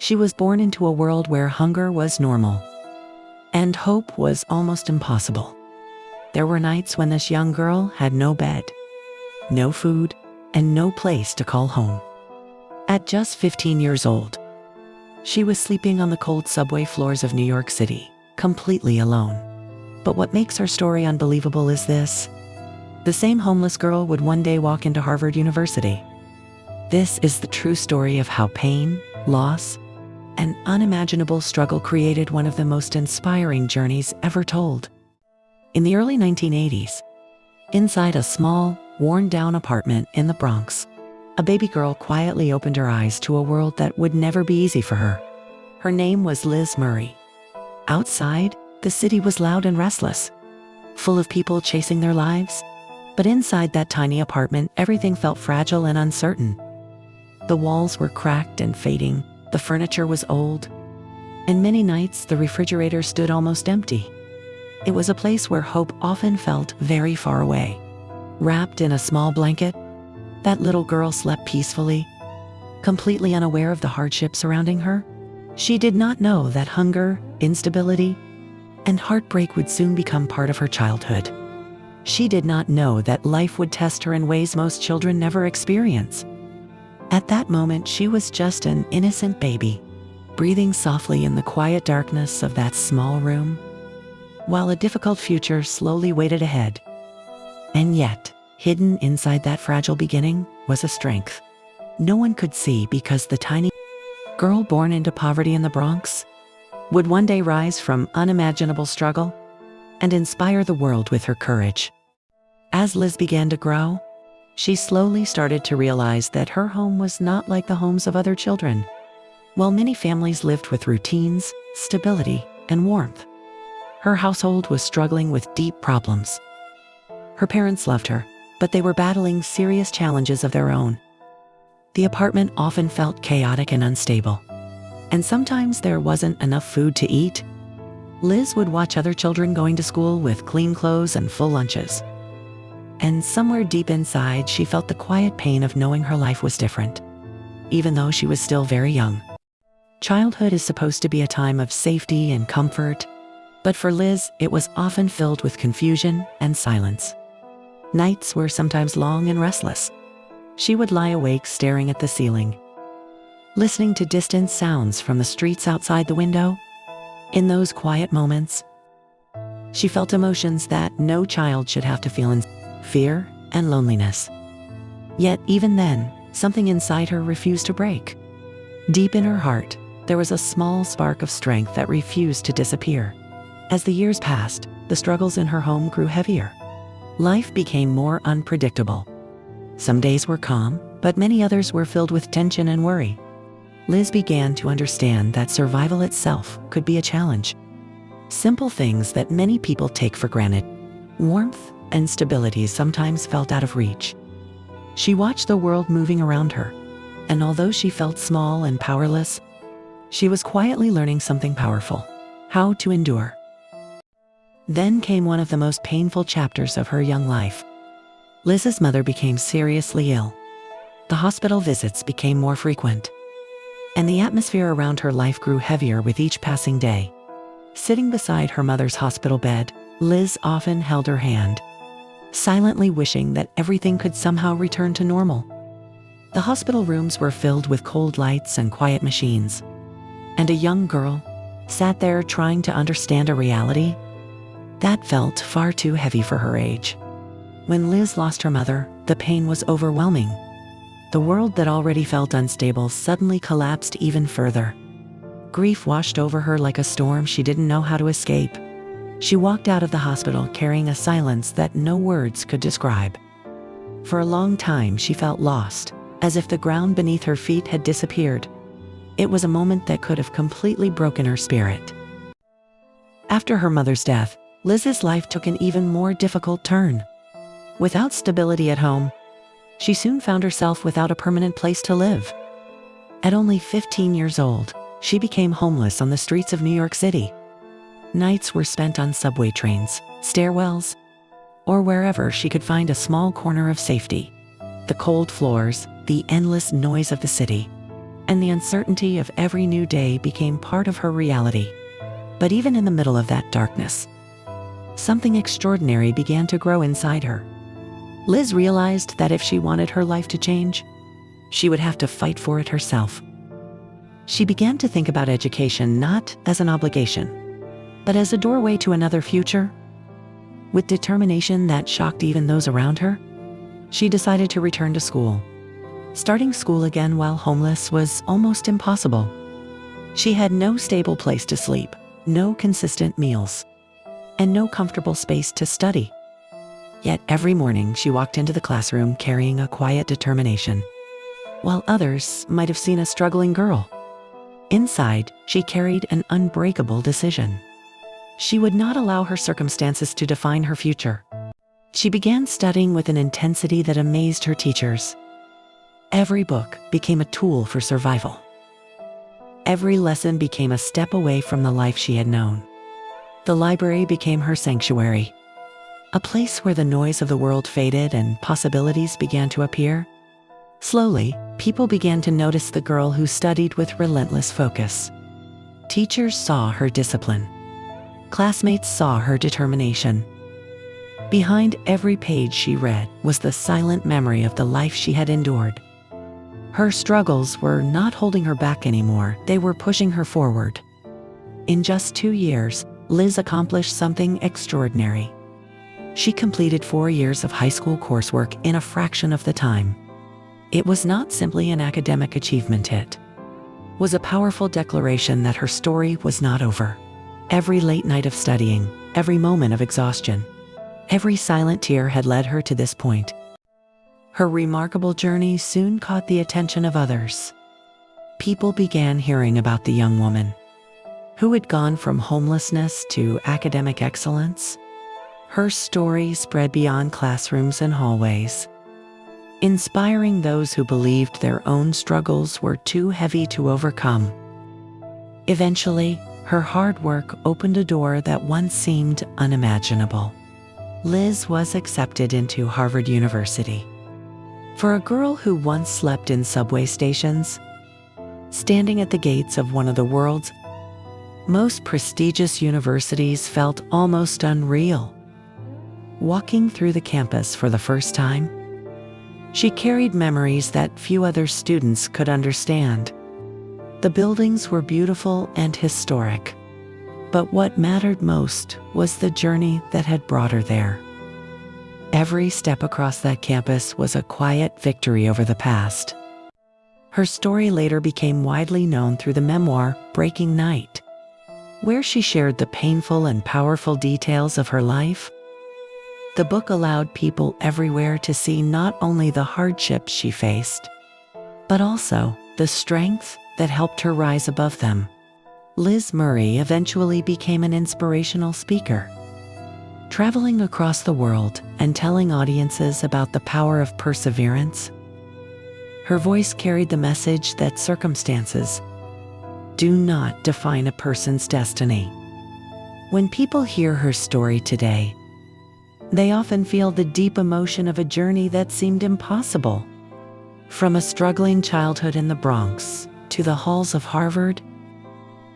She was born into a world where hunger was normal, and hope was almost impossible. There were nights when this young girl had no bed, no food, and no place to call home. At just 15 years old, she was sleeping on the cold subway floors of New York City, completely alone. But what makes her story unbelievable is this: the same homeless girl would one day walk into Harvard University. This is the true story of how pain, loss, and unimaginable struggle created one of the most inspiring journeys ever told. In the early 1980s, inside a small, worn-down apartment in the Bronx, a baby girl quietly opened her eyes to a world that would never be easy for her. Her name was Liz Murray. Outside, the city was loud and restless, full of people chasing their lives. But inside that tiny apartment, everything felt fragile and uncertain. The walls were cracked and fading, the furniture was old, and many nights the refrigerator stood almost empty. It was a place where hope often felt very far away. Wrapped in a small blanket, that little girl slept peacefully, completely unaware of the hardship surrounding her. She did not know that hunger, instability, and heartbreak would soon become part of her childhood. She did not know that life would test her in ways most children never experience. At that moment, she was just an innocent baby, breathing softly in the quiet darkness of that small room, while a difficult future slowly waited ahead. And yet, hidden inside that fragile beginning was a strength no one could see, because the tiny girl born into poverty in the Bronx would one day rise from unimaginable struggle and inspire the world with her courage. As Liz began to grow, she slowly started to realize that her home was not like the homes of other children. While many families lived with routines, stability, and warmth, her household was struggling with deep problems. Her parents loved her, but they were battling serious challenges of their own. The apartment often felt chaotic and unstable, and sometimes there wasn't enough food to eat. Liz would watch other children going to school with clean clothes and full lunches. And somewhere deep inside, she felt the quiet pain of knowing her life was different, even though she was still very young. Childhood is supposed to be a time of safety and comfort, but for Liz, it was often filled with confusion and silence. Nights were sometimes long and restless. She would lie awake staring at the ceiling, listening to distant sounds from the streets outside the window. In those quiet moments, she felt emotions that no child should have to feel: fear and loneliness. Yet even then, something inside her refused to break. Deep in her heart, there was a small spark of strength that refused to disappear. As the years passed, the struggles in her home grew heavier. Life became more unpredictable. Some days were calm, but many others were filled with tension and worry. Liz began to understand that survival itself could be a challenge. Simple things that many people take for granted, warmth and stability, sometimes felt out of reach. She watched the world moving around her, and although she felt small and powerless, she was quietly learning something powerful: how to endure. Then came one of the most painful chapters of her young life. Liz's mother became seriously ill. The hospital visits became more frequent, and the atmosphere around her life grew heavier with each passing day. Sitting beside her mother's hospital bed, Liz often held her hand, silently wishing that everything could somehow return to normal. The hospital rooms were filled with cold lights and quiet machines, and a young girl sat there trying to understand a reality that felt far too heavy for her age. When Liz lost her mother, the pain was overwhelming. The world that already felt unstable suddenly collapsed even further. Grief washed over her like a storm she didn't know how to escape. She walked out of the hospital carrying a silence that no words could describe. For a long time, she felt lost, as if the ground beneath her feet had disappeared. It was a moment that could have completely broken her spirit. After her mother's death, Liz's life took an even more difficult turn. Without stability at home, she soon found herself without a permanent place to live. At only 15 years old, she became homeless on the streets of New York City. Nights were spent on subway trains, stairwells, or wherever she could find a small corner of safety. The cold floors, the endless noise of the city, and the uncertainty of every new day became part of her reality. But even in the middle of that darkness, something extraordinary began to grow inside her. Liz realized that if she wanted her life to change, she would have to fight for it herself. She began to think about education not as an obligation, but as a doorway to another future. With determination that shocked even those around her, she decided to return to school. Starting school again while homeless was almost impossible. She had no stable place to sleep, no consistent meals, and no comfortable space to study. Yet every morning she walked into the classroom carrying a quiet determination, while others might have seen a struggling girl. Inside, she carried an unbreakable decision. She would not allow her circumstances to define her future. She began studying with an intensity that amazed her teachers. Every book became a tool for survival. Every lesson became a step away from the life she had known. The library became her sanctuary, a place where the noise of the world faded and possibilities began to appear. Slowly, people began to notice the girl who studied with relentless focus. Teachers saw her discipline. Classmates saw her determination. Behind every page she read was the silent memory of the life she had endured. Her struggles were not holding her back anymore, they were pushing her forward. In just 2 years, Liz accomplished something extraordinary. She completed 4 years of high school coursework in a fraction of the time. It was not simply an academic achievement, it was a powerful declaration that her story was not over. Every late night of studying, every moment of exhaustion, every silent tear had led her to this point. Her remarkable journey soon caught the attention of others. People began hearing about the young woman who had gone from homelessness to academic excellence. Her story spread beyond classrooms and hallways, inspiring those who believed their own struggles were too heavy to overcome. Eventually, her hard work opened a door that once seemed unimaginable. Liz was accepted into Harvard University. For a girl who once slept in subway stations, standing at the gates of one of the world's most prestigious universities felt almost unreal. Walking through the campus for the first time, she carried memories that few other students could understand. The buildings were beautiful and historic, but what mattered most was the journey that had brought her there. Every step across that campus was a quiet victory over the past. Her story later became widely known through the memoir Breaking Night, where she shared the painful and powerful details of her life. The book allowed people everywhere to see not only the hardships she faced, but also the strength that helped her rise above them. Liz Murray eventually became an inspirational speaker, traveling across the world and telling audiences about the power of perseverance. Her voice carried the message that circumstances do not define a person's destiny. When people hear her story today, they often feel the deep emotion of a journey that seemed impossible. From a struggling childhood in the Bronx to the halls of Harvard,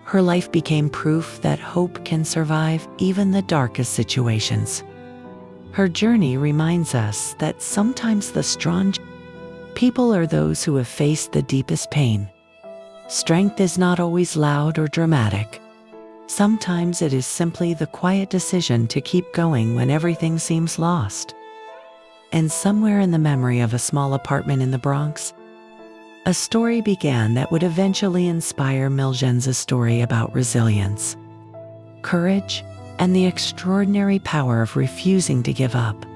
her life became proof that hope can survive even the darkest situations. Her journey reminds us that sometimes the strong people are those who have faced the deepest pain. Strength is not always loud or dramatic. Sometimes it is simply the quiet decision to keep going when everything seems lost. And somewhere in the memory of a small apartment in the Bronx, a story began that would eventually inspire Miljen's story about resilience, courage, and the extraordinary power of refusing to give up.